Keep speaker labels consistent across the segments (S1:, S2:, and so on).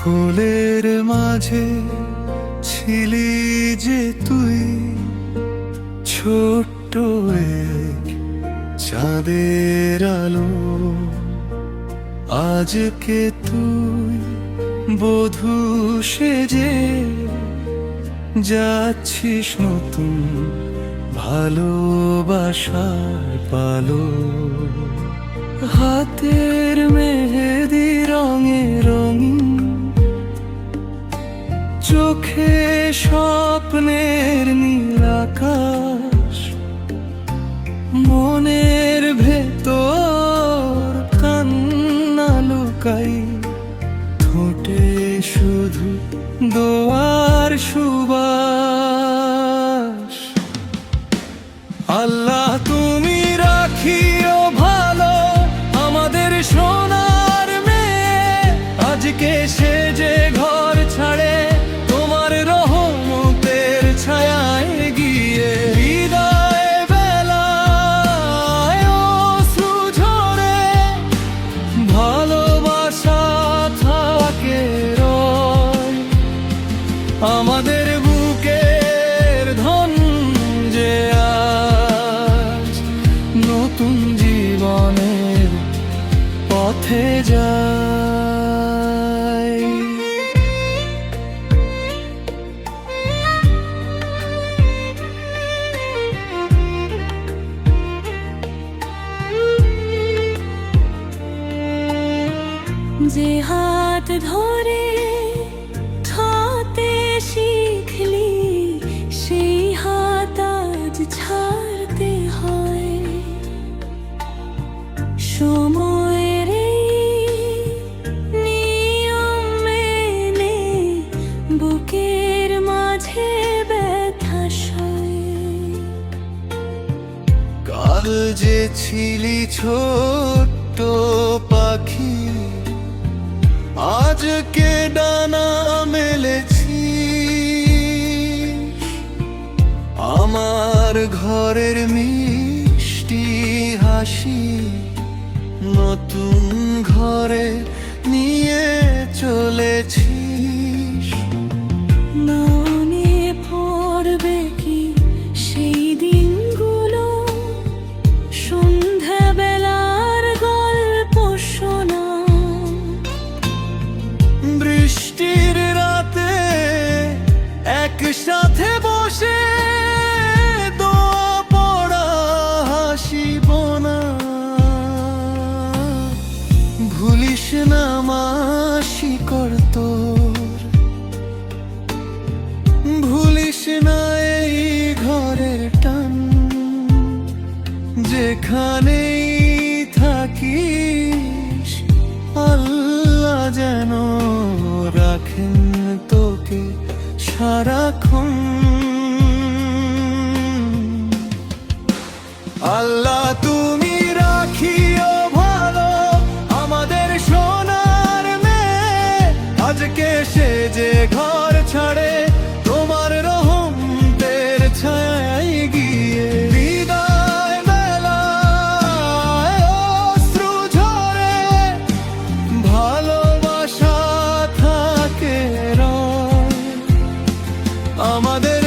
S1: কোলের মাঝে ছিলি যে তুই, ছোট্ট এক চাঁদের আলো। আজকে তুই বধূ সেজে যাচ্ছিস নতুন ভালোবাসার পালো। হাতের মেহেদি রঙে রঙিন, চোখে স্বপ্নের নীল আকাশ, মনের ভেতর কান্না লুকাই, ঠোঁটে শুধু দোয়ার সুবাস। আল্লাহ তুমি রাখিও ভালো আমাদের সোনার মেয়ে, আজকে সে যে ঘর ছাড়ে তোমার রহমতের ছায়ায় গিয়ে। বিদায় বেলায় অশ্রু ঝরে, ভালোবাসা থাকে রয় আমাদের বুকের ধন যে আজ নতুন জীবনের পথে যায়।
S2: যে হাত ধরে থাকতে শিখলি, সেই হাত আজ ছাড়তে হয়। সময়ের এই নিয়ম মেনে বুকের মাঝে ব্যথা সয়।
S1: কাল যে ছিলি ছোট্ট পাখি, আজকে ডানা মেলেছি। আমার ঘরের মিষ্টি হাসি নতুন ঘরে নিয়ে চলেছিস।
S2: মনে পড়বে কি সেই দিনগুলো, সন্ধ্যাবেলার গল্প শোনা,
S1: বৃষ্টির রাতে একসাথে বসে দোয়া পড়া, হাসিব না। ভুলিস না মাসি তোর, ভুলিস না এই ঘরের টান। যেখানেই থাকিস আল্লাহ যেন রাখেন তোকে সারাক্ষণ। আল্লাহ তুমি রাখিও ভালো আমাদের সোনার মেয়ে, আজকে সে যে ঘর ছাড়ে তোমার রহমতের ছায়ায় গিয়ে। বিদায় বেলায় অশ্রু ঝরে, ভালোবাসা থাকে রয় আমাদের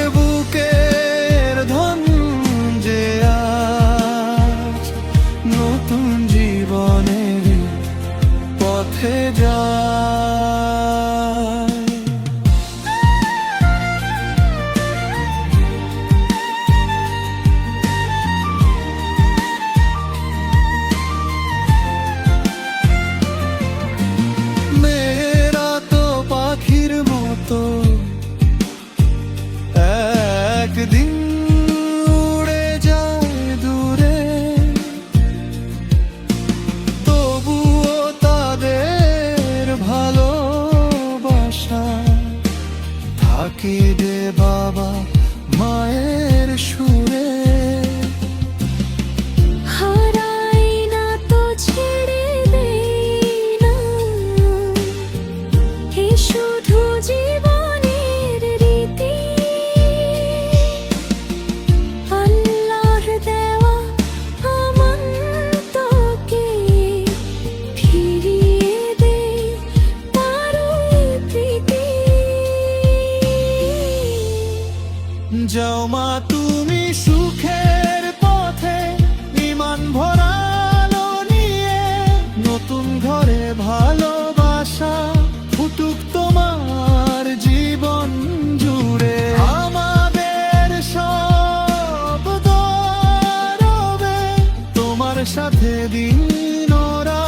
S1: দিন ওরা।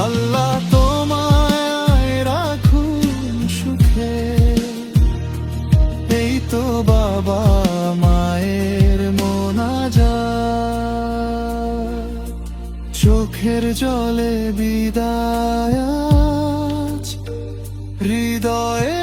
S1: আল্লাহ তোমায় রাখুন সুখে, এই তো বাবা মায়ের মোনাজাত। চোখের জলে বিদায় আজ, হৃদয়ে